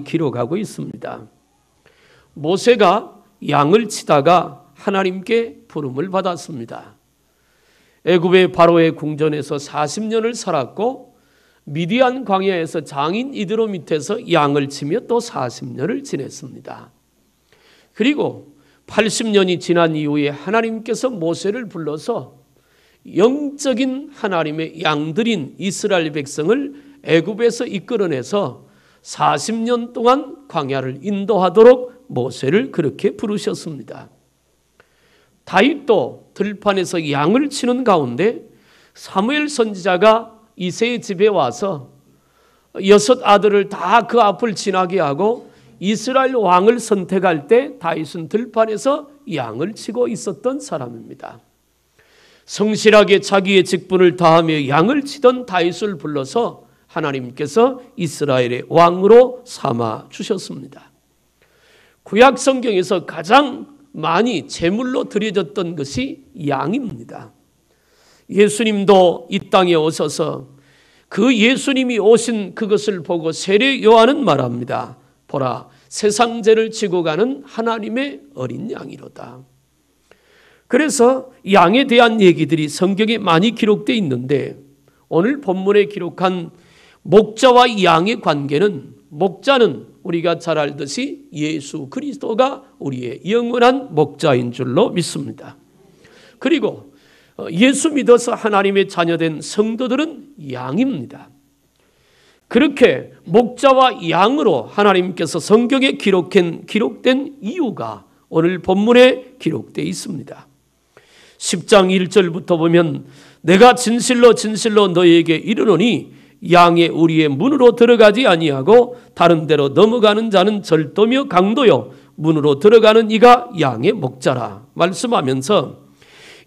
기록하고 있습니다. 모세가 양을 치다가 하나님께 부름을 받았습니다. 애굽의 바로의 궁전에서 40년을 살았고 미디안 광야에서 장인 이드로 밑에서 양을 치며 또 40년을 지냈습니다. 그리고 80년이 지난 이후에 하나님께서 모세를 불러서 영적인 하나님의 양들인 이스라엘 백성을 애굽에서 이끌어내서 40년 동안 광야를 인도하도록 모세를 그렇게 부르셨습니다. 다윗도 들판에서 양을 치는 가운데 사무엘 선지자가 이새의 집에 와서 6 아들을 다 그 앞을 지나게 하고 이스라엘 왕을 선택할 때 다윗은 들판에서 양을 치고 있었던 사람입니다. 성실하게 자기의 직분을 다하며 양을 치던 다윗을 불러서 하나님께서 이스라엘의 왕으로 삼아 주셨습니다. 구약 성경에서 가장 많이 제물로 드려졌던 것이 양입니다. 예수님도 이 땅에 오셔서 그 예수님이 오신 그것을 보고 세례 요한은 말합니다. 보라, 세상 죄를 지고 가는 하나님의 어린 양이로다. 그래서 양에 대한 얘기들이 성경에 많이 기록되어 있는데 오늘 본문에 기록한 목자와 양의 관계는, 목자는 우리가 잘 알듯이 예수 그리스도가 우리의 영원한 목자인 줄로 믿습니다. 그리고 예수 믿어서 하나님의 자녀된 성도들은 양입니다. 그렇게 목자와 양으로 하나님께서 성경에 기록된 이유가 오늘 본문에 기록되어 있습니다. 10장 1절부터 보면 내가 진실로 진실로 너희에게 이르노니 양의 우리의 문으로 들어가지 아니하고 다른 데로 넘어가는 자는 절도며 강도요 문으로 들어가는 이가 양의 목자라 말씀하면서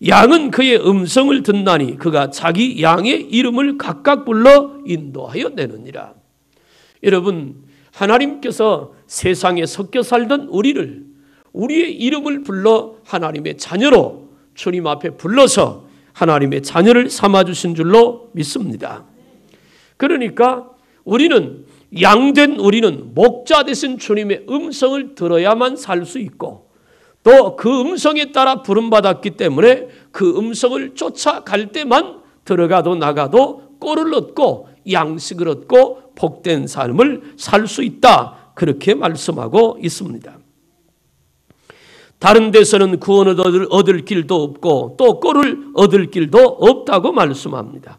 양은 그의 음성을 듣나니 그가 자기 양의 이름을 각각 불러 인도하여 내느니라. 여러분, 하나님께서 세상에 섞여 살던 우리의 이름을 불러 하나님의 자녀로 주님 앞에 불러서 하나님의 자녀를 삼아주신 줄로 믿습니다. 그러니까 우리는 양된 우리는 목자 되신 주님의 음성을 들어야만 살 수 있고 또 그 음성에 따라 부름받았기 때문에 그 음성을 쫓아갈 때만 들어가도 나가도 꼴을 얻고 양식을 얻고 복된 삶을 살 수 있다. 그렇게 말씀하고 있습니다. 다른 데서는 구원을 얻을 길도 없고 또 꼴을 얻을 길도 없다고 말씀합니다.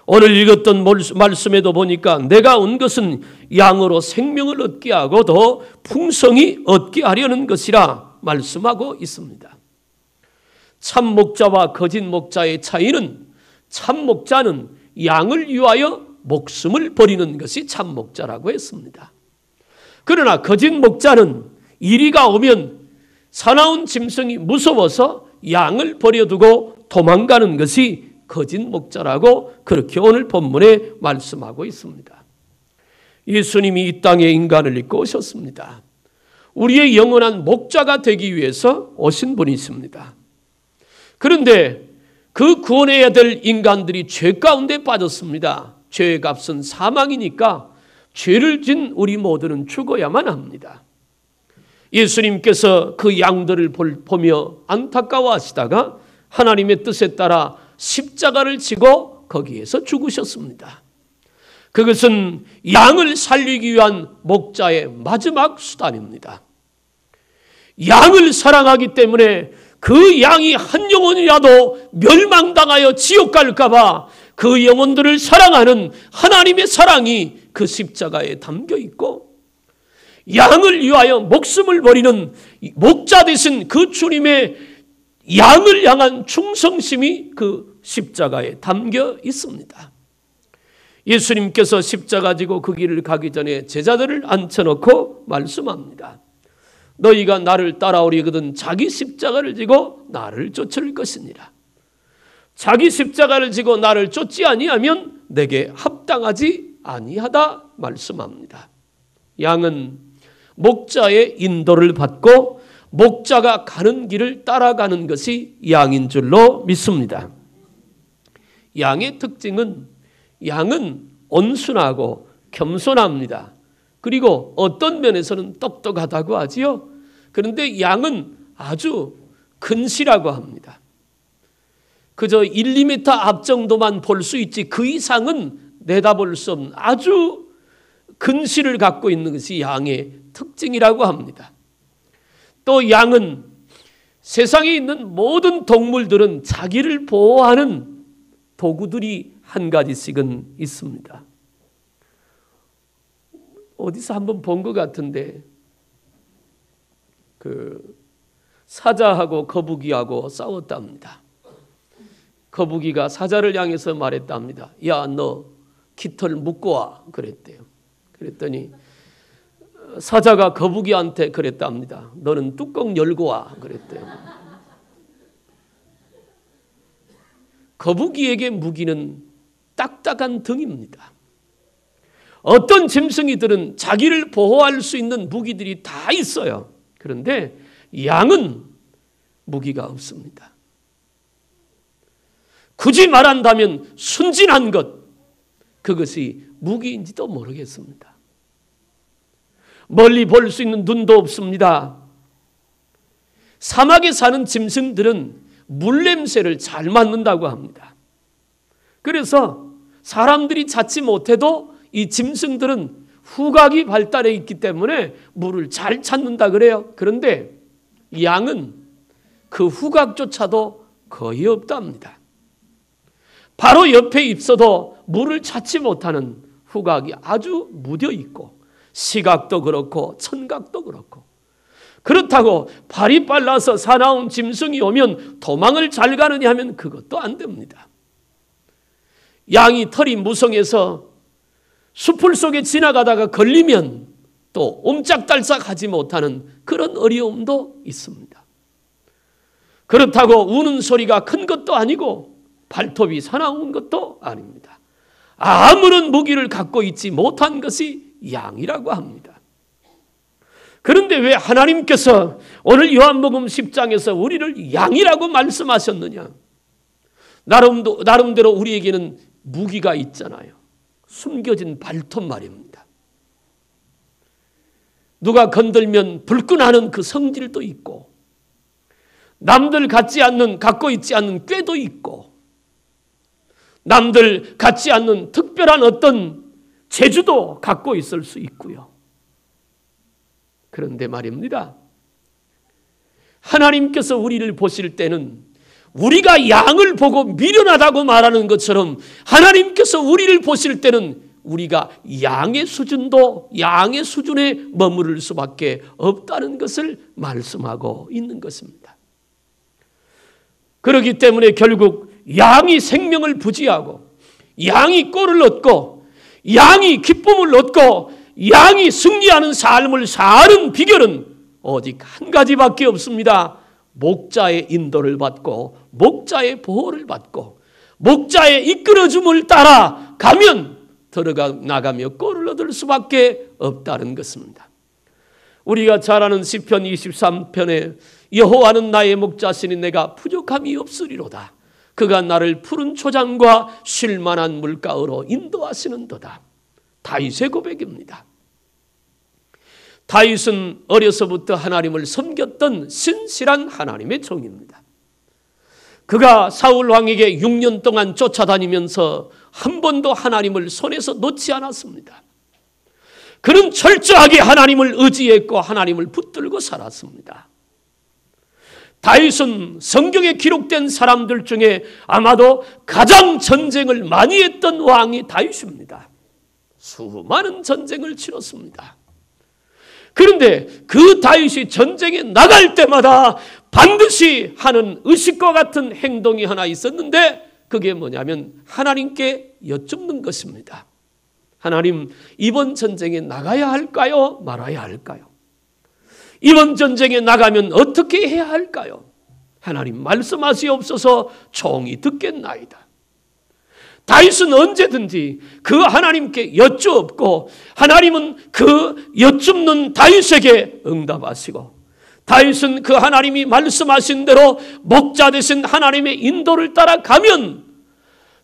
오늘 읽었던 말씀에도 보니까 내가 온 것은 양으로 생명을 얻게 하고 더 풍성히 얻게 하려는 것이라 말씀하고 있습니다. 참 목자와 거짓 목자의 차이는 참 목자는 양을 위하여 목숨을 버리는 것이 참 목자라고 했습니다. 그러나 거짓 목자는 이리가 오면 사나운 짐승이 무서워서 양을 버려두고 도망가는 것이 거짓 목자라고 그렇게 오늘 본문에 말씀하고 있습니다. 예수님이 이 땅에 인간을 입고 오셨습니다. 우리의 영원한 목자가 되기 위해서 오신 분이십니다. 그런데 그 구원해야 될 인간들이 죄 가운데 빠졌습니다. 죄의 값은 사망이니까 죄를 진 우리 모두는 죽어야만 합니다. 예수님께서 그 양들을 보며 안타까워하시다가 하나님의 뜻에 따라 십자가를 지고 거기에서 죽으셨습니다. 그것은 양을 살리기 위한 목자의 마지막 수단입니다. 양을 사랑하기 때문에 그 양이 한 영혼이라도 멸망당하여 지옥 갈까 봐 그 영혼들을 사랑하는 하나님의 사랑이 그 십자가에 담겨 있고 양을 위하여 목숨을 버리는 목자 되신 그 주님의 양을 향한 충성심이 그 십자가에 담겨 있습니다. 예수님께서 십자가 지고 그 길을 가기 전에 제자들을 앉혀놓고 말씀합니다. 너희가 나를 따라오려거든 자기 십자가를 지고 나를 쫓을 것이니라. 자기 십자가를 지고 나를 쫓지 아니하면 내게 합당하지 아니하다 말씀합니다. 양은 목자의 인도를 받고 목자가 가는 길을 따라가는 것이 양인 줄로 믿습니다. 양의 특징은 양은 온순하고 겸손합니다. 그리고 어떤 면에서는 똑똑하다고 하지요. 그런데 양은 아주 근시라고 합니다. 그저 1, 2m 앞 정도만 볼 수 있지 그 이상은 내다볼 수 없는 아주 근시를 갖고 있는 것이 양의 특징이라고 합니다. 또 양은 세상에 있는 모든 동물들은 자기를 보호하는 도구들이 한 가지씩은 있습니다. 어디서 한번 본 것 같은데 그 사자하고 거북이하고 싸웠답니다. 거북이가 사자를 향해서 말했답니다. 야, 너 깃털 묶고 와 그랬대요. 그랬더니 사자가 거북이한테 그랬답니다. 너는 뚜껑 열고 와 그랬대요. 거북이에게 무기는 딱딱한 등입니다. 어떤 짐승이들은 자기를 보호할 수 있는 무기들이 다 있어요. 그런데 양은 무기가 없습니다. 굳이 말한다면 순진한 것, 그것이 무기인지도 모르겠습니다. 멀리 볼 수 있는 눈도 없습니다. 사막에 사는 짐승들은 물냄새를 잘 맡는다고 합니다. 그래서 사람들이 찾지 못해도 이 짐승들은 후각이 발달해 있기 때문에 물을 잘 찾는다 그래요. 그런데 양은 그 후각조차도 거의 없답니다. 바로 옆에 있어도 물을 찾지 못하는 후각이 아주 무뎌 있고 시각도 그렇고 청각도 그렇고 그렇다고 발이 빨라서 사나운 짐승이 오면 도망을 잘 가느냐 하면 그것도 안 됩니다. 양이 털이 무성해서 수풀 속에 지나가다가 걸리면 또 옴짝달싹하지 못하는 그런 어려움도 있습니다. 그렇다고 우는 소리가 큰 것도 아니고 발톱이 사나운 것도 아닙니다. 아무런 무기를 갖고 있지 못한 것이 양이라고 합니다. 그런데 왜 하나님께서 오늘 요한복음 10장에서 우리를 양이라고 말씀하셨느냐? 나름대로 우리에게는 무기가 있잖아요. 숨겨진 발톱 말입니다. 누가 건들면 불끈하는 그 성질도 있고 남들 갖고 있지 않는 꾀도 있고 남들 갖지 않는 특별한 어떤 재주도 갖고 있을 수 있고요. 그런데 말입니다. 하나님께서 우리를 보실 때는 우리가 양을 보고 미련하다고 말하는 것처럼 하나님께서 우리를 보실 때는 우리가 양의 수준에 머무를 수밖에 없다는 것을 말씀하고 있는 것입니다. 그렇기 때문에 결국 양이 생명을 부지하고 양이 꼴을 얻고 양이 기쁨을 얻고 양이 승리하는 삶을 사는 비결은 오직 한 가지밖에 없습니다. 목자의 인도를 받고 목자의 보호를 받고 목자의 이끌어줌을 따라 가면 나가며 꼴을 얻을 수밖에 없다는 것입니다. 우리가 잘 아는 시편 23편에 여호와는 나의 목자시니 내가 부족함이 없으리로다. 그가 나를 푸른 초장과 쉴만한 물가으로 인도하시는도다. 다윗의 고백입니다. 다윗은 어려서부터 하나님을 섬겼던 신실한 하나님의 종입니다. 그가 사울 왕에게 6년 동안 쫓아다니면서 한 번도 하나님을 손에서 놓지 않았습니다. 그는 철저하게 하나님을 의지했고 하나님을 붙들고 살았습니다. 다윗은 성경에 기록된 사람들 중에 아마도 가장 전쟁을 많이 했던 왕이 다윗입니다. 수많은 전쟁을 치렀습니다. 그런데 그 다윗이 전쟁에 나갈 때마다 반드시 하는 의식과 같은 행동이 하나 있었는데 그게 뭐냐면 하나님께 여쭙는 것입니다. 하나님, 이번 전쟁에 나가야 할까요? 말아야 할까요? 이번 전쟁에 나가면 어떻게 해야 할까요? 하나님 말씀하시옵소서. 종이 듣겠나이다. 다윗은 언제든지 그 하나님께 여쭈었고 하나님은 그 여쭙는 다윗에게 응답하시고 다윗은 그 하나님이 말씀하신 대로 목자 되신 하나님의 인도를 따라가면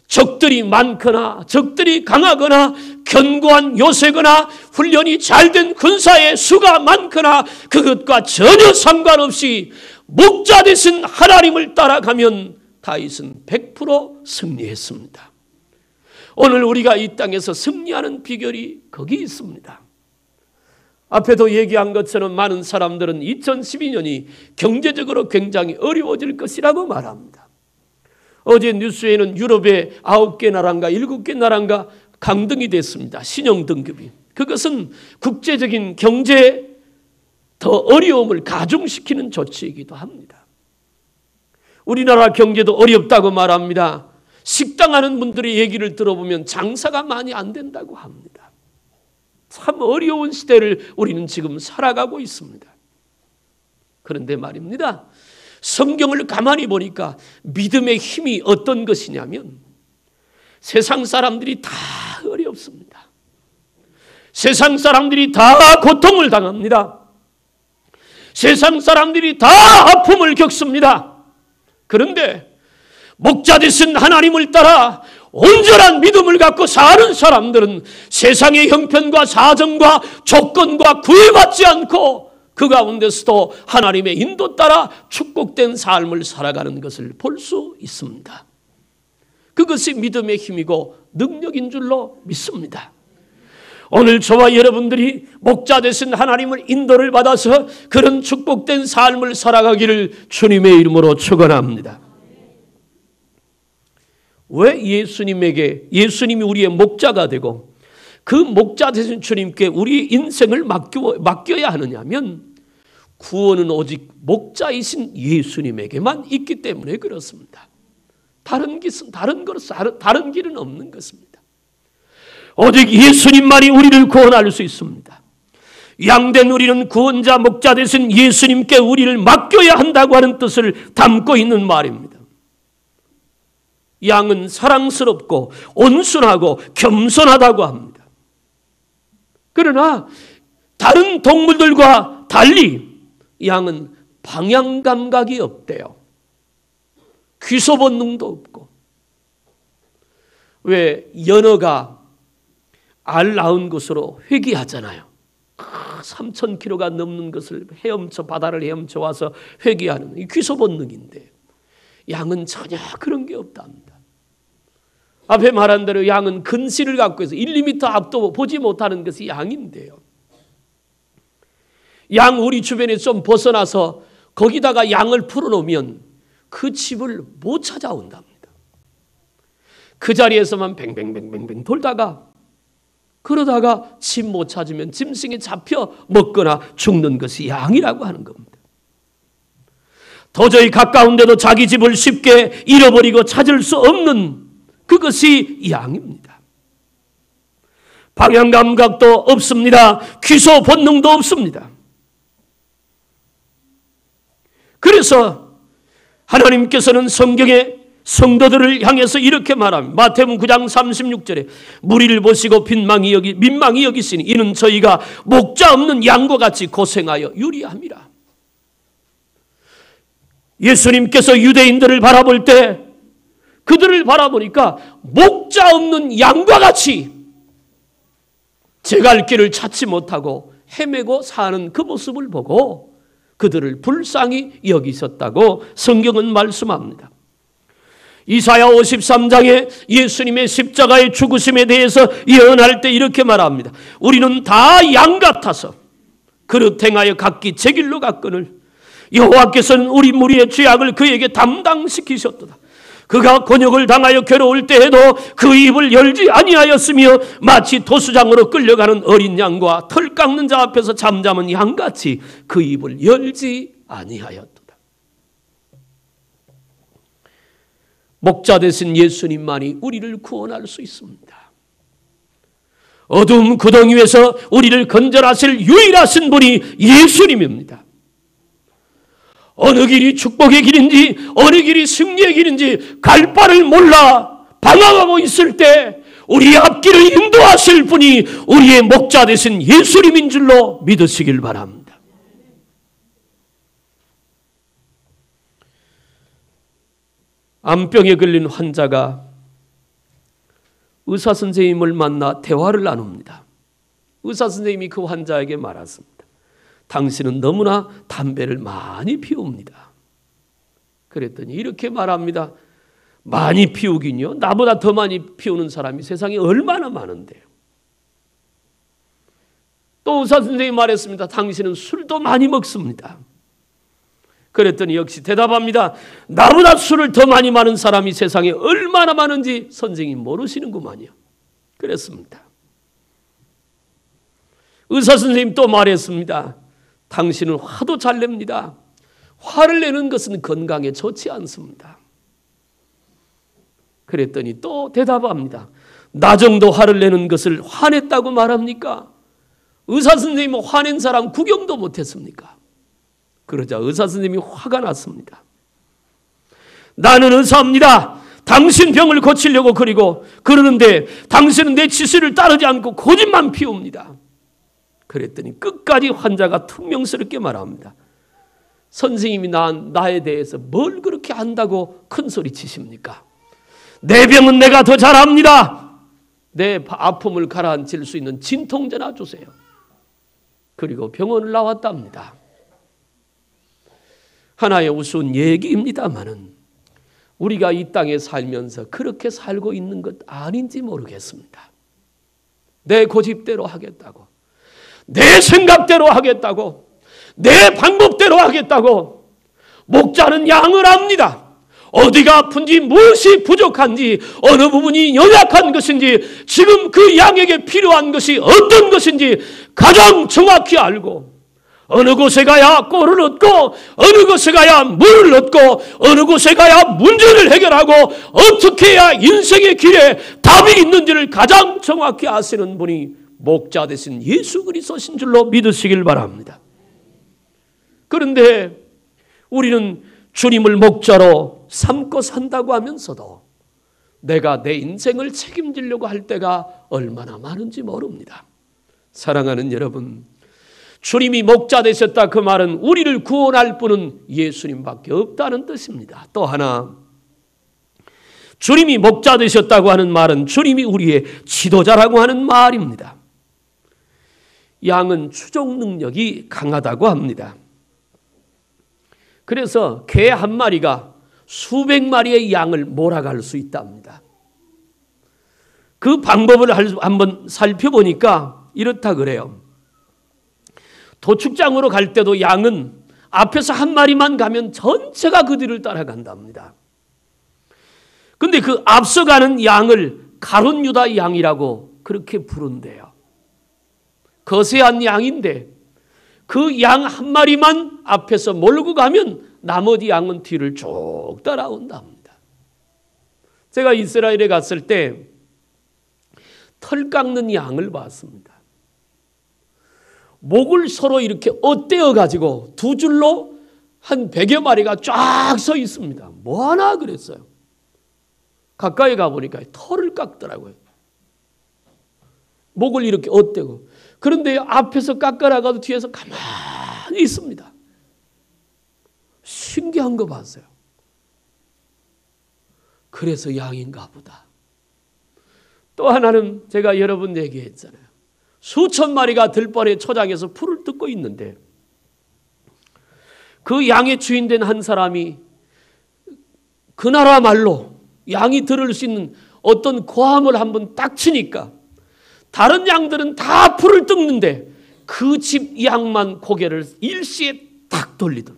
적들이 많거나 적들이 강하거나 견고한 요새거나 훈련이 잘된 군사의 수가 많거나 그것과 전혀 상관없이 목자 되신 하나님을 따라가면 다윗은 100% 승리했습니다. 오늘 우리가 이 땅에서 승리하는 비결이 거기 있습니다. 앞에도 얘기한 것처럼 많은 사람들은 2012년이 경제적으로 굉장히 어려워질 것이라고 말합니다. 어제 뉴스에는 유럽의 9개 나라인가 7개 나라인가 강등이 됐습니다. 신용등급이. 그것은 국제적인 경제에 더 어려움을 가중시키는 조치이기도 합니다. 우리나라 경제도 어렵다고 말합니다. 식당하는 분들의 얘기를 들어보면 장사가 많이 안 된다고 합니다. 참 어려운 시대를 우리는 지금 살아가고 있습니다. 그런데 말입니다. 성경을 가만히 보니까 믿음의 힘이 어떤 것이냐면 세상 사람들이 다 어렵습니다. 세상 사람들이 다 고통을 당합니다. 세상 사람들이 다 아픔을 겪습니다. 그런데 목자 되신 하나님을 따라 온전한 믿음을 갖고 사는 사람들은 세상의 형편과 사정과 조건과 구애받지 않고 그 가운데서도 하나님의 인도 따라 축복된 삶을 살아가는 것을 볼 수 있습니다. 그것이 믿음의 힘이고 능력인 줄로 믿습니다. 오늘 저와 여러분들이 목자 되신 하나님을 인도를 받아서 그런 축복된 삶을 살아가기를 주님의 이름으로 축원합니다. 왜 예수님이 우리의 목자가 되고 그 목자 되신 주님께 우리 인생을 맡겨야 하느냐면 구원은 오직 목자이신 예수님에게만 있기 때문에 그렇습니다. 다른 길은 없는 것입니다. 오직 예수님만이 우리를 구원할 수 있습니다. 양된 우리는 구원자 목자 되신 예수님께 우리를 맡겨야 한다고 하는 뜻을 담고 있는 말입니다. 양은 사랑스럽고 온순하고 겸손하다고 합니다. 그러나 다른 동물들과 달리 양은 방향 감각이 없대요. 귀소 본능도 없고. 왜 연어가 알 낳은 곳으로 회귀하잖아요. 3,000km가 넘는 것을 바다를 헤엄쳐 와서 회귀하는 이 귀소 본능인데 양은 전혀 그런 게 없답니다. 앞에 말한 대로 양은 근시를 갖고 있어 1, 2m 앞도 보지 못하는 것이 양인데요. 양 우리 주변에 좀 벗어나서 거기다가 양을 풀어놓으면 그 집을 못 찾아온답니다. 그 자리에서만 뱅뱅뱅뱅뱅 돌다가 그러다가 집 못 찾으면 짐승에 잡혀 먹거나 죽는 것이 양이라고 하는 겁니다. 도저히 가까운데도 자기 집을 쉽게 잃어버리고 찾을 수 없는 그것이 양입니다. 방향 감각도 없습니다. 귀소 본능도 없습니다. 그래서 하나님께서는 성경에 성도들을 향해서 이렇게 말합니다. 마태복음 9장 36절에 무리를 보시고 민망히 여기시니 이는 저희가 목자 없는 양과 같이 고생하여 유리함이라. 예수님께서 유대인들을 바라볼 때 그들을 바라보니까 목자 없는 양과 같이 제 갈 길을 찾지 못하고 헤매고 사는 그 모습을 보고 그들을 불쌍히 여기셨다고 성경은 말씀합니다. 이사야 53장에 예수님의 십자가의 죽으심에 대해서 예언할 때 이렇게 말합니다. 우리는 다 양 같아서 그릇 행하여 각기 제 길로 갔거늘 여호와께서는 우리 무리의 죄악을 그에게 담당시키셨도다. 그가 곤욕을 당하여 괴로울 때에도 그 입을 열지 아니하였으며 마치 도수장으로 끌려가는 어린 양과 털 깎는 자 앞에서 잠잠은 양같이 그 입을 열지 아니하였도다. 목자 되신 예수님만이 우리를 구원할 수 있습니다. 어두움 구덩이 위에서 우리를 건져하실 유일하신 분이 예수님입니다. 어느 길이 축복의 길인지 어느 길이 승리의 길인지 갈 바를 몰라 방황하고 있을 때 우리 앞길을 인도하실 분이 우리의 목자 되신 예수님인 줄로 믿으시길 바랍니다. 암병에 걸린 환자가 의사 선생님을 만나 대화를 나눕니다. 의사 선생님이 그 환자에게 말했습니다. 당신은 너무나 담배를 많이 피웁니다. 그랬더니 이렇게 말합니다. 많이 피우긴요. 나보다 더 많이 피우는 사람이 세상에 얼마나 많은데요. 또 의사 선생님이 말했습니다. 당신은 술도 많이 먹습니다. 그랬더니 역시 대답합니다. 나보다 술을 더 많이 마는 사람이 세상에 얼마나 많은지 선생님 모르시는구만요. 그랬습니다. 의사 선생님 또 말했습니다. 당신은 화도 잘 냅니다. 화를 내는 것은 건강에 좋지 않습니다. 그랬더니 또 대답합니다. 나 정도 화를 내는 것을 화냈다고 말합니까? 의사 선생님은 화낸 사람 구경도 못했습니까? 그러자 의사 선생님이 화가 났습니다. 나는 의사입니다. 당신 병을 고치려고 그러는데 당신은 내 지시를 따르지 않고 고집만 피웁니다. 그랬더니 끝까지 환자가 퉁명스럽게 말합니다. 선생님이 나에 대해서 뭘 그렇게 안다고 큰 소리 치십니까? 내 병은 내가 더 잘합니다. 내 아픔을 가라앉힐 수 있는 진통제나 주세요. 그리고 병원을 나왔답니다. 하나의 우스운 얘기입니다마는 우리가 이 땅에 살면서 그렇게 살고 있는 것 아닌지 모르겠습니다. 내 고집대로 하겠다고, 내 생각대로 하겠다고, 내 방법대로 하겠다고. 목자는 양을 압니다. 어디가 아픈지, 무엇이 부족한지, 어느 부분이 연약한 것인지, 지금 그 양에게 필요한 것이 어떤 것인지 가장 정확히 알고, 어느 곳에 가야 꼴을 얻고, 어느 곳에 가야 물을 얻고, 어느 곳에 가야 문제를 해결하고, 어떻게 해야 인생의 길에 답이 있는지를 가장 정확히 아시는 분이 목자 되신 예수 그리스도신 줄로 믿으시길 바랍니다. 그런데 우리는 주님을 목자로 삼고 산다고 하면서도 내가 내 인생을 책임지려고 할 때가 얼마나 많은지 모릅니다. 사랑하는 여러분, 주님이 목자 되셨다 그 말은 우리를 구원할 분은 예수님밖에 없다는 뜻입니다. 또 하나, 주님이 목자 되셨다고 하는 말은 주님이 우리의 지도자라고 하는 말입니다. 양은 추종 능력이 강하다고 합니다. 그래서 개 한 마리가 수백 마리의 양을 몰아갈 수 있답니다. 그 방법을 한번 살펴보니까 이렇다 그래요. 도축장으로 갈 때도 양은 앞에서 한 마리만 가면 전체가 그 뒤를 따라간답니다. 근데 그 앞서가는 양을 가룟 유다 양이라고 그렇게 부른대요. 거세한 양인데 그 양 한 마리만 앞에서 몰고 가면 나머지 양은 뒤를 쭉 따라온답니다. 제가 이스라엘에 갔을 때 털 깎는 양을 봤습니다. 목을 서로 이렇게 엇대어 가지고 두 줄로 한 100여 마리가 쫙 서 있습니다. 뭐하나 그랬어요. 가까이 가보니까 털을 깎더라고요. 목을 이렇게 엇대고. 그런데 앞에서 깎아나가도 뒤에서 가만히 있습니다. 신기한 거 봤어요. 그래서 양인가 보다. 또 하나는 제가 여러 번 얘기했잖아요. 수천 마리가 들벌의 초장에서 풀을 뜯고 있는데 그 양의 주인 된 한 사람이 그 나라 말로 양이 들을 수 있는 어떤 고함을 한번 딱 치니까 다른 양들은 다 풀을 뜯는데 그 집 양만 고개를 일시에 딱 돌리던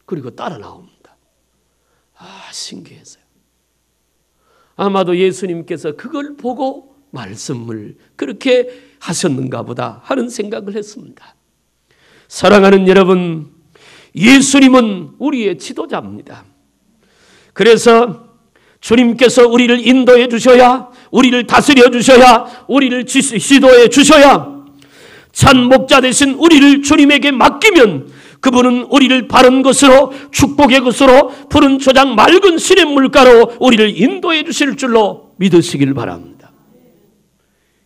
그리고 따라 나옵니다. 신기해서요. 아마도 예수님께서 그걸 보고 말씀을 그렇게 하셨는가 보다 하는 생각을 했습니다. 사랑하는 여러분, 예수님은 우리의 지도자입니다. 그래서 주님께서 우리를 인도해 주셔야, 우리를 다스려 주셔야, 우리를 지도해 주셔야, 참 목자 되신 우리를 주님에게 맡기면 그분은 우리를 바른 것으로, 축복의 것으로, 푸른 초장 맑은 시냇물가로 우리를 인도해 주실 줄로 믿으시길 바랍니다.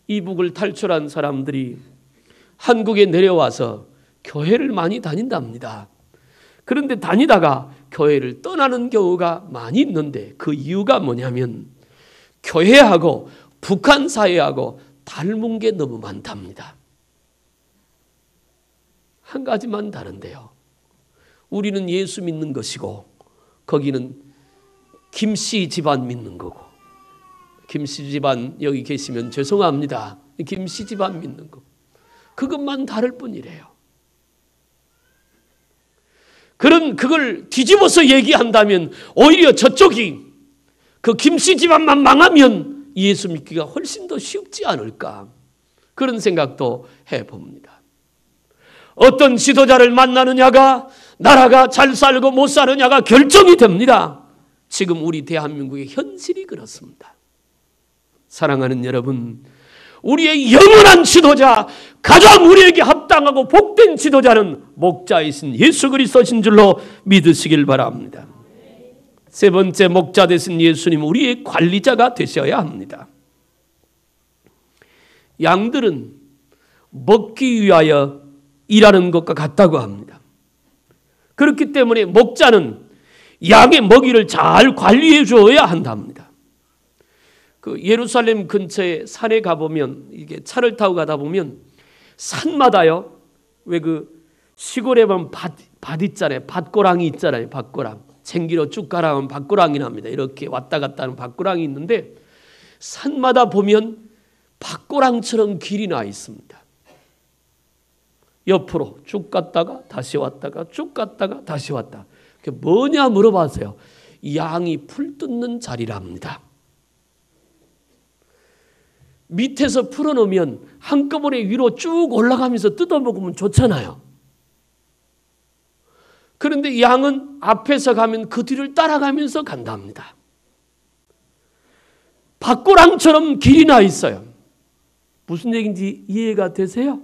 이북을 탈출한 사람들이 한국에 내려와서 교회를 많이 다닌답니다. 그런데 다니다가 교회를 떠나는 경우가 많이 있는데 그 이유가 뭐냐면 교회하고 북한 사회하고 닮은 게 너무 많답니다. 한 가지만 다른데요. 우리는 예수 믿는 것이고 거기는 김씨 집안 믿는 거고, 김씨 집안 여기 계시면 죄송합니다. 김씨 집안 믿는 거. 그것만 다를 뿐이래요. 그걸 뒤집어서 얘기한다면 오히려 저쪽이 그 김씨 집안만 망하면 예수 믿기가 훨씬 더 쉽지 않을까, 그런 생각도 해봅니다. 어떤 지도자를 만나느냐가 나라가 잘 살고 못 사느냐가 결정이 됩니다. 지금 우리 대한민국의 현실이 그렇습니다. 사랑하는 여러분, 우리의 영원한 지도자, 가장 우리에게 합당하고 복된 지도자는 목자이신 예수 그리스도신 줄로 믿으시길 바랍니다. 세 번째, 목자 되신 예수님, 우리의 관리자가 되셔야 합니다. 양들은 먹기 위하여 일하는 것과 같다고 합니다. 그렇기 때문에 목자는 양의 먹이를 잘 관리해 주어야 한답니다. 그 예루살렘 근처에 산에 가보면, 이게 차를 타고 가다 보면 산마다요, 왜 그 시골에 보면 밭 있잖아요. 밭고랑이 있잖아요. 밭고랑. 쟁기로 쭉 가라면 밭고랑이 납니다. 이렇게 왔다 갔다 하는 밭고랑이 있는데 산마다 보면 밭고랑처럼 길이 나 있습니다. 옆으로 쭉 갔다가 다시 왔다가 쭉 갔다가 다시 왔다. 그게 뭐냐 물어봐서요, 양이 풀 뜯는 자리랍니다. 밑에서 풀어놓으면 한꺼번에 위로 쭉 올라가면서 뜯어먹으면 좋잖아요. 그런데 양은 앞에서 가면 그 뒤를 따라가면서 간답니다. 밭고랑처럼 길이 나 있어요. 무슨 얘기인지 이해가 되세요?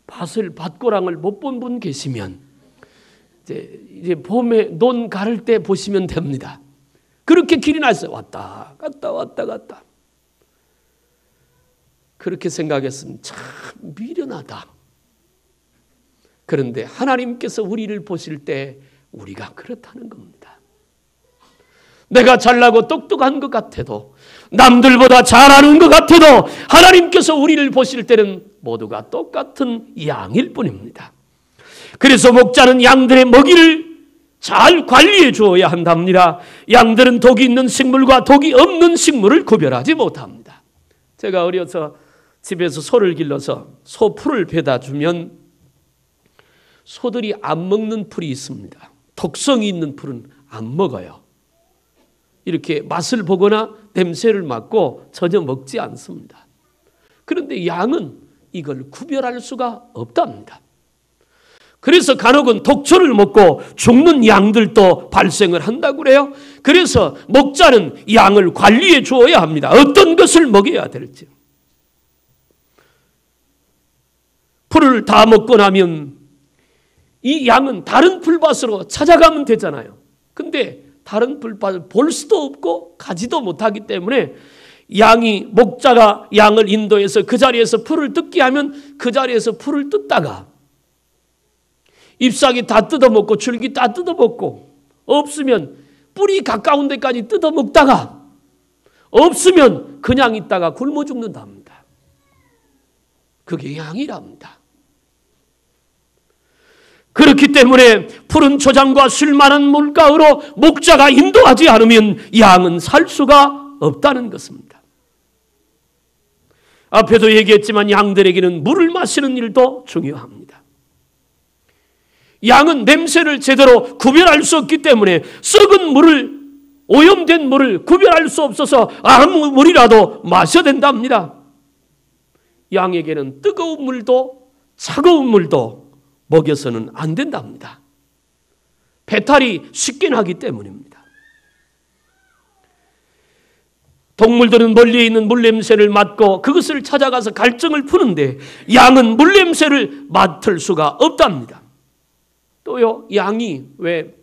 밭고랑을 못 본 분 계시면 이제 봄에 논 가를 때 보시면 됩니다. 그렇게 길이 나 있어요. 왔다 갔다 왔다 갔다. 그렇게 생각했으면 참 미련하다. 그런데 하나님께서 우리를 보실 때 우리가 그렇다는 겁니다. 내가 잘나고 똑똑한 것 같아도, 남들보다 잘하는 것 같아도 하나님께서 우리를 보실 때는 모두가 똑같은 양일 뿐입니다. 그래서 목자는 양들의 먹이를 잘 관리해 주어야 한답니다. 양들은 독이 있는 식물과 독이 없는 식물을 구별하지 못합니다. 제가 어려서 집에서 소를 길러서 소 풀을 베다 주면 소들이 안 먹는 풀이 있습니다. 독성이 있는 풀은 안 먹어요. 이렇게 맛을 보거나 냄새를 맡고 전혀 먹지 않습니다. 그런데 양은 이걸 구별할 수가 없답니다. 그래서 간혹은 독초를 먹고 죽는 양들도 발생을 한다고 그래요. 그래서 목자는 양을 관리해 주어야 합니다. 어떤 것을 먹여야 될지. 풀을 다 먹고 나면 이 양은 다른 풀밭으로 찾아가면 되잖아요. 근데 다른 풀밭을 볼 수도 없고 가지도 못하기 때문에 목자가 양을 인도해서 그 자리에서 풀을 뜯게 하면 그 자리에서 풀을 뜯다가 잎사귀 다 뜯어먹고 줄기 다 뜯어먹고, 없으면 뿌리 가까운 데까지 뜯어먹다가, 없으면 그냥 있다가 굶어 죽는답니다. 그게 양이랍니다. 그렇기 때문에 푸른 초장과 술 많은 물가으로 목자가 인도하지 않으면 양은 살 수가 없다는 것입니다. 앞에도 얘기했지만 양들에게는 물을 마시는 일도 중요합니다. 양은 냄새를 제대로 구별할 수 없기 때문에 썩은 물을, 오염된 물을 구별할 수 없어서 아무 물이라도 마셔야 된답니다. 양에게는 뜨거운 물도 차가운 물도 먹여서는 안 된답니다. 배탈이 쉽게 나기 때문입니다. 동물들은 멀리에 있는 물냄새를 맡고 그것을 찾아가서 갈증을 푸는데 양은 물냄새를 맡을 수가 없답니다. 또요, 양이, 왜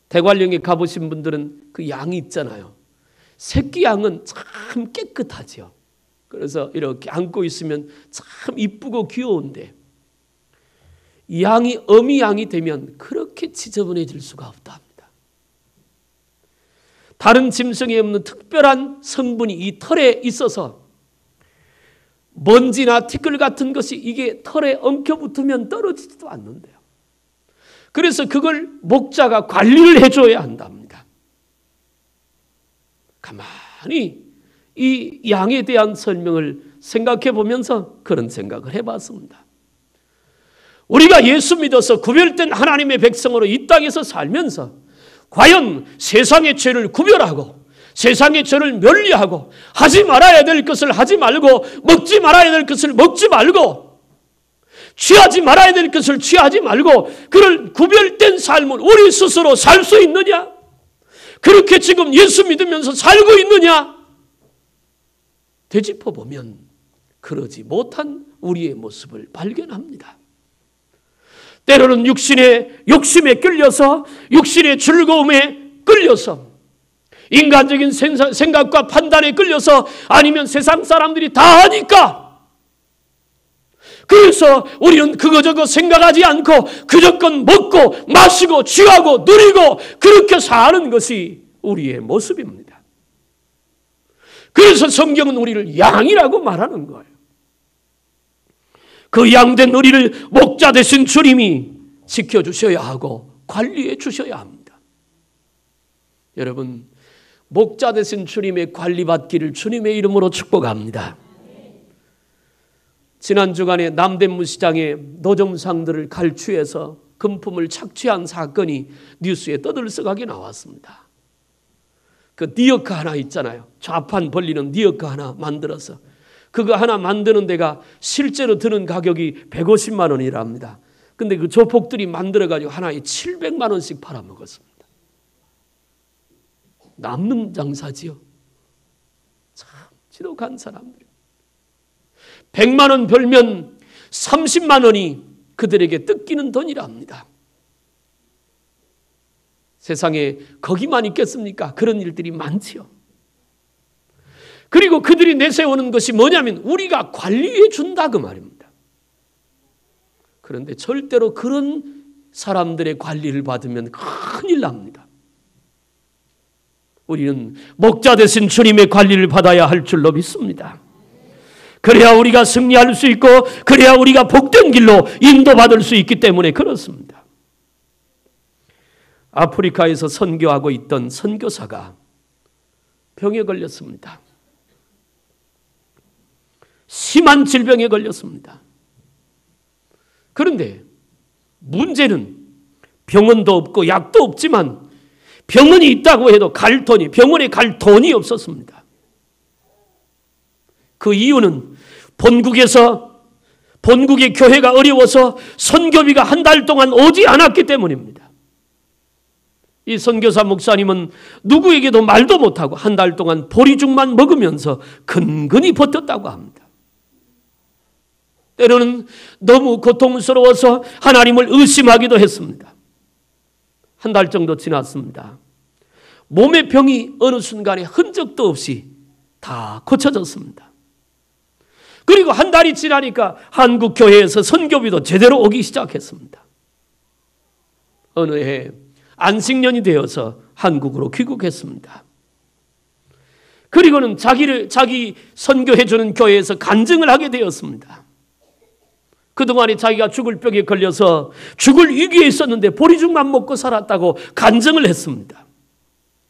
대관령에 가보신 분들은 그 양이 있잖아요. 새끼 양은 참 깨끗하죠. 그래서 이렇게 안고 있으면 참 이쁘고 귀여운데 양이 어미 양이 되면 그렇게 지저분해질 수가 없답니다. 다른 짐승에 없는 특별한 성분이 이 털에 있어서 먼지나 티끌 같은 것이 이게 털에 엉켜붙으면 떨어지지도 않는데요. 그래서 그걸 목자가 관리를 해줘야 한답니다. 가만히 이 양에 대한 설명을 생각해 보면서 그런 생각을 해봤습니다. 우리가 예수 믿어서 구별된 하나님의 백성으로 이 땅에서 살면서 과연 세상의 죄를 구별하고 세상의 죄를 면리하고 하지 말아야 될 것을 하지 말고 먹지 말아야 될 것을 먹지 말고 취하지 말아야 될 것을 취하지 말고 그런 구별된 삶을 우리 스스로 살 수 있느냐? 그렇게 지금 예수 믿으면서 살고 있느냐? 되짚어보면 그러지 못한 우리의 모습을 발견합니다. 때로는 육신의 욕심에 끌려서 육신의 즐거움에 끌려서 인간적인 생각과 판단에 끌려서 아니면 세상 사람들이 다 하니까 그래서 우리는 그거저거 생각하지 않고 그저건 먹고 마시고 취하고 누리고 그렇게 사는 것이 우리의 모습입니다. 그래서 성경은 우리를 양이라고 말하는 거예요. 그 양된 우리를 목자 되신 주님이 지켜주셔야 하고 관리해 주셔야 합니다. 여러분, 목자 되신 주님의 관리받기를 주님의 이름으로 축복합니다. 지난 주간에 남대문 시장에 노점상들을 갈취해서 금품을 착취한 사건이 뉴스에 떠들썩하게 나왔습니다. 그 니어크 하나 있잖아요. 좌판 벌리는 니어크 하나 만들어서 그거 하나 만드는 데가 실제로 드는 가격이 150만 원이랍니다. 근데 그 조폭들이 만들어가지고 하나에 700만 원씩 팔아먹었습니다. 남는 장사지요. 참 지독한 사람들. 100만 원 벌면 30만 원이 그들에게 뜯기는 돈이랍니다. 세상에 거기만 있겠습니까? 그런 일들이 많지요. 그리고 그들이 내세우는 것이 뭐냐면 우리가 관리해 준다 그 말입니다. 그런데 절대로 그런 사람들의 관리를 받으면 큰일 납니다. 우리는 목자 되신 주님의 관리를 받아야 할 줄로 믿습니다. 그래야 우리가 승리할 수 있고 그래야 우리가 복된 길로 인도받을 수 있기 때문에 그렇습니다. 아프리카에서 선교하고 있던 선교사가 병에 걸렸습니다. 심한 질병에 걸렸습니다. 그런데 문제는 병원도 없고 약도 없지만 병원이 있다고 해도 병원에 갈 돈이 없었습니다. 그 이유는 본국의 교회가 어려워서 선교비가 한 달 동안 오지 않았기 때문입니다. 이 선교사 목사님은 누구에게도 말도 못하고 한 달 동안 보리죽만 먹으면서 근근히 버텼다고 합니다. 때로는 너무 고통스러워서 하나님을 의심하기도 했습니다. 한 달 정도 지났습니다. 몸의 병이 어느 순간에 흔적도 없이 다 고쳐졌습니다. 그리고 한 달이 지나니까 한국 교회에서 선교비도 제대로 오기 시작했습니다. 어느 해 안식년이 되어서 한국으로 귀국했습니다. 그리고는 자기 선교해주는 교회에서 간증을 하게 되었습니다. 그동안에 자기가 죽을 병에 걸려서 죽을 위기에 있었는데 보리죽만 먹고 살았다고 간증을 했습니다.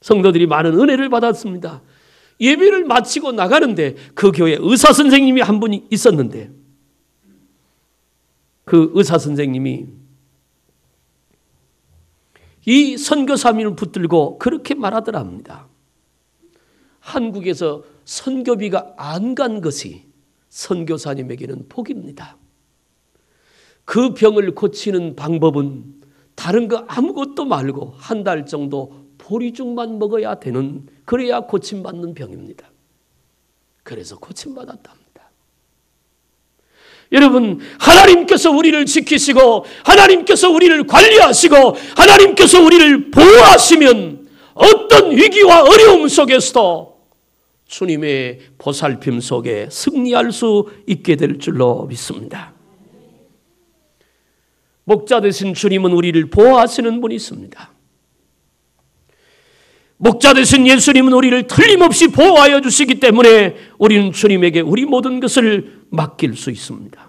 성도들이 많은 은혜를 받았습니다. 예배를 마치고 나가는데 그 교회에 의사 선생님이 한 분이 있었는데 그 의사 선생님이 이 선교사님을 붙들고 그렇게 말하더랍니다. 한국에서 선교비가 안 간 것이 선교사님에게는 복입니다. 그 병을 고치는 방법은 다른 거 아무것도 말고 한 달 정도 보리죽만 먹어야 되는, 그래야 고침받는 병입니다. 그래서 고침받았답니다. 여러분, 하나님께서 우리를 지키시고 하나님께서 우리를 관리하시고 하나님께서 우리를 보호하시면 어떤 위기와 어려움 속에서도 주님의 보살핌 속에 승리할 수 있게 될 줄로 믿습니다. 목자 되신 주님은 우리를 보호하시는 분이 있습니다. 목자 되신 예수님은 우리를 틀림없이 보호하여 주시기 때문에 우리는 주님에게 우리 모든 것을 맡길 수 있습니다.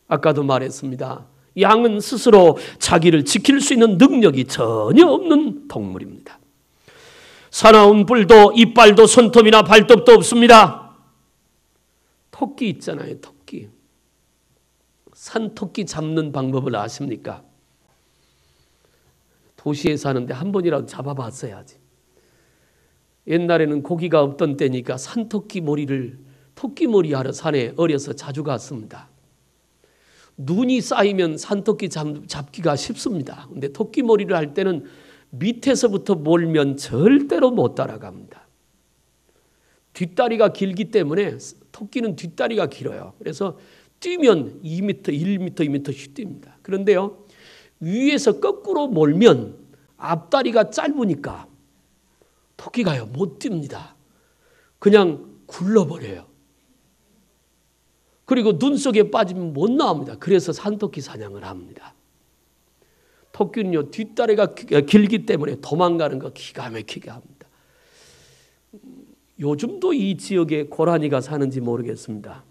아까도 말했습니다. 양은 스스로 자기를 지킬 수 있는 능력이 전혀 없는 동물입니다. 사나운 뿔도 이빨도 손톱이나 발톱도 없습니다. 토끼 있잖아요. 토끼. 산토끼 잡는 방법을 아십니까? 도시에 사는데 한 번이라도 잡아봤어야지. 옛날에는 고기가 없던 때니까 산토끼 머리를 토끼머리 하러 산에 어려서 자주 갔습니다. 눈이 쌓이면 산토끼 잡기가 쉽습니다. 근데 토끼머리를 할 때는 밑에서부터 몰면 절대로 못 따라갑니다. 뒷다리가 길기 때문에 토끼는 뒷다리가 길어요. 그래서 뛰면 2m, 1m, 2m씩 뜁니다. 그런데요, 위에서 거꾸로 몰면 앞다리가 짧으니까 토끼가요 못 뜁니다. 그냥 굴러버려요. 그리고 눈 속에 빠지면 못 나옵니다. 그래서 산토끼 사냥을 합니다. 토끼는요 뒷다리가 길기 때문에 도망가는 거 기가 막히게 합니다. 요즘도 이 지역에 고라니가 사는지 모르겠습니다.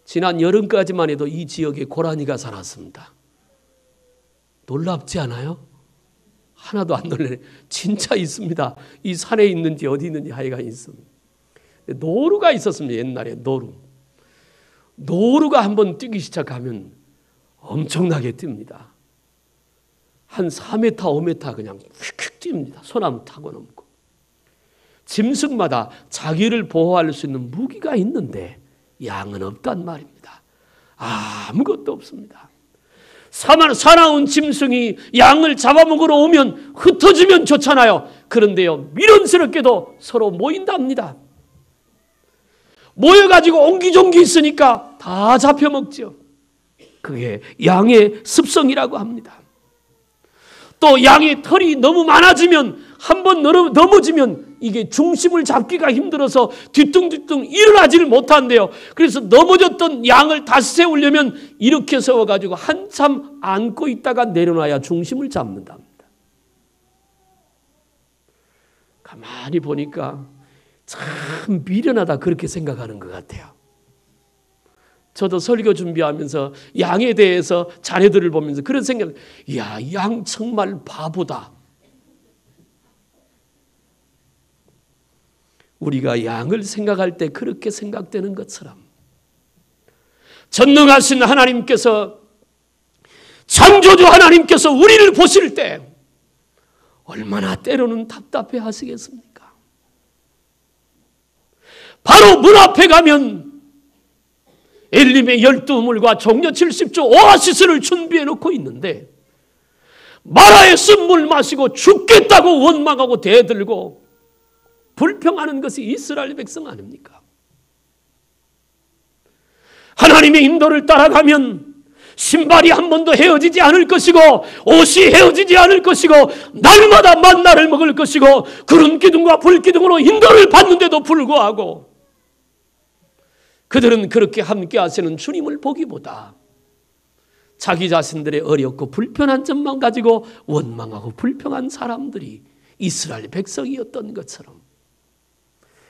지난 여름까지만 해도 이 지역에 고라니가 살았습니다. 놀랍지 않아요? 하나도 안 놀래요. 진짜 있습니다. 이 산에 있는지 어디 있는지 하여간 있습니다. 노루가 있었습니다. 옛날에 노루. 노루가 한번 뛰기 시작하면 엄청나게 뜁니다. 한 4m, 5m 그냥 휙휙 뜁니다. 소나무 타고 넘고. 짐승마다 자기를 보호할 수 있는 무기가 있는데 양은 없단 말입니다. 아무것도 없습니다. 사나운 짐승이 양을 잡아먹으러 오면 흩어지면 좋잖아요. 그런데요 미련스럽게도 서로 모인답니다. 모여가지고 옹기종기 있으니까 다 잡혀먹죠. 그게 양의 습성이라고 합니다. 또 양의 털이 너무 많아지면 한번 넘어지면 이게 중심을 잡기가 힘들어서 뒤뚱뒤뚱 일어나지를 못한대요. 그래서 넘어졌던 양을 다시 세우려면 이렇게 세워가지고 한참 안고 있다가 내려놔야 중심을 잡는답니다. 가만히 보니까 참 미련하다 그렇게 생각하는 것 같아요. 저도 설교 준비하면서 양에 대해서 자녀들을 보면서 그런 생각을, 이야, 양 정말 바보다. 우리가 양을 생각할 때 그렇게 생각되는 것처럼 전능하신 하나님께서, 창조주 하나님께서 우리를 보실 때 얼마나 때로는 답답해 하시겠습니까? 바로 문 앞에 가면 엘림의 12물과 종려 70조 오아시스를 준비해 놓고 있는데 마라의 쓴물 마시고 죽겠다고 원망하고 대들고 불평하는 것이 이스라엘 백성 아닙니까? 하나님의 인도를 따라가면 신발이 한 번도 헤어지지 않을 것이고 옷이 헤어지지 않을 것이고 날마다 만나를 먹을 것이고 구름 기둥과 불 기둥으로 인도를 받는데도 불구하고 그들은 그렇게 함께 하시는 주님을 보기보다 자기 자신들의 어렵고 불편한 점만 가지고 원망하고 불평한 사람들이 이스라엘 백성이었던 것처럼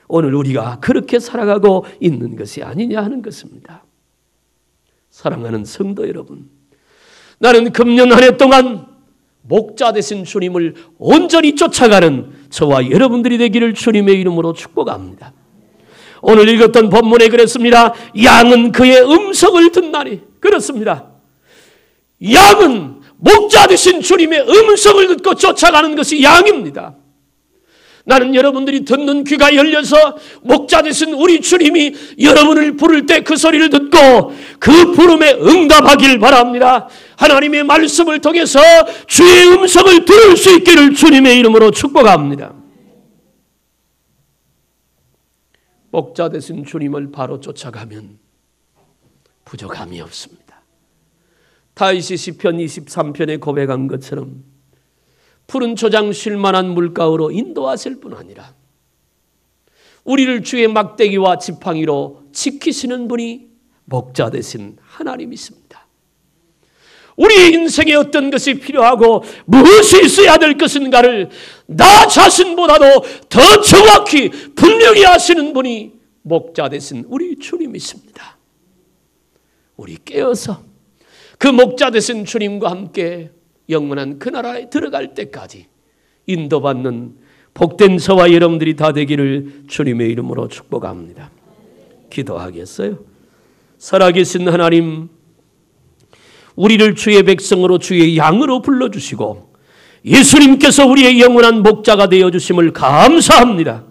오늘 우리가 그렇게 살아가고 있는 것이 아니냐 하는 것입니다. 사랑하는 성도 여러분, 나는 금년 한 해 동안 목자 되신 주님을 온전히 쫓아가는 저와 여러분들이 되기를 주님의 이름으로 축복합니다. 오늘 읽었던 본문에 그랬습니다. 양은 그의 음성을 듣나니. 그렇습니다. 양은 목자 되신 주님의 음성을 듣고 쫓아가는 것이 양입니다. 나는 여러분들이 듣는 귀가 열려서 목자 되신 우리 주님이 여러분을 부를 때 그 소리를 듣고 그 부름에 응답하길 바랍니다. 하나님의 말씀을 통해서 주의 음성을 들을 수 있기를 주님의 이름으로 축복합니다. 목자 되신 주님을 바로 쫓아가면 부족함이 없습니다. 다윗이 시편 23편에 고백한 것처럼 푸른 초장 쉴만한 물가로 인도하실 뿐 아니라 우리를 주의 막대기와 지팡이로 지키시는 분이 목자 되신 하나님이십니다. 우리 인생에 어떤 것이 필요하고 무엇이 있어야 될 것인가를 나 자신보다도 더 정확히 분명히 아시는 분이 목자 되신 우리 주님이십니다. 우리 깨어서 그 목자 되신 주님과 함께 영원한 그 나라에 들어갈 때까지 인도받는 복된 저와 여러분들이 다 되기를 주님의 이름으로 축복합니다. 기도하겠어요? 살아계신 하나님, 우리를 주의 백성으로 주의 양으로 불러주시고 예수님께서 우리의 영원한 목자가 되어주심을 감사합니다.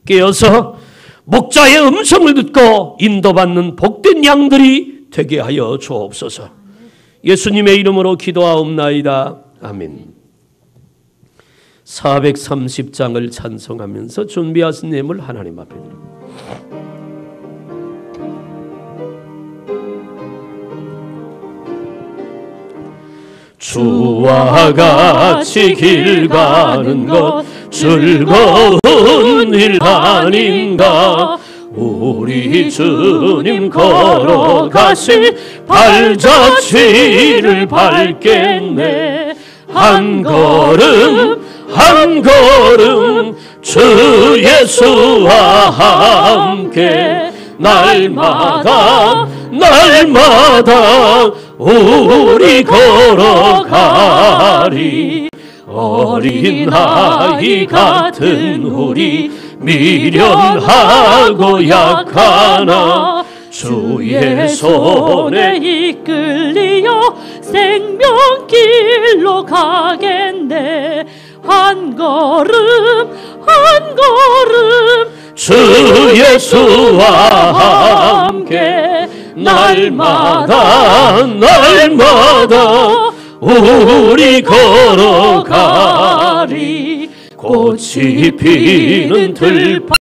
깨어서 목자의 음성을 듣고 인도받는 복된 양들이 되게 하여 주옵소서. 예수님의 이름으로 기도하옵나이다. 아멘. 430장을 찬송하면서 준비하신 예물 하나님 앞에 드립니다. 주와 같이 길 가는 것 즐거운 일 아닌가. 우리 주님 걸어가신 발자취를 밟겠네. 한 걸음 한 걸음 주 예수와 함께 날마다 우리 걸어가리. 어린아이 같은 우리 미련하고 약하나 주의 손에 이끌리어 생명길로 가겠네. 한 걸음 한 걸음 주 예수와 함께 날마다 우리 걸어가리. 꽃이 피는 들판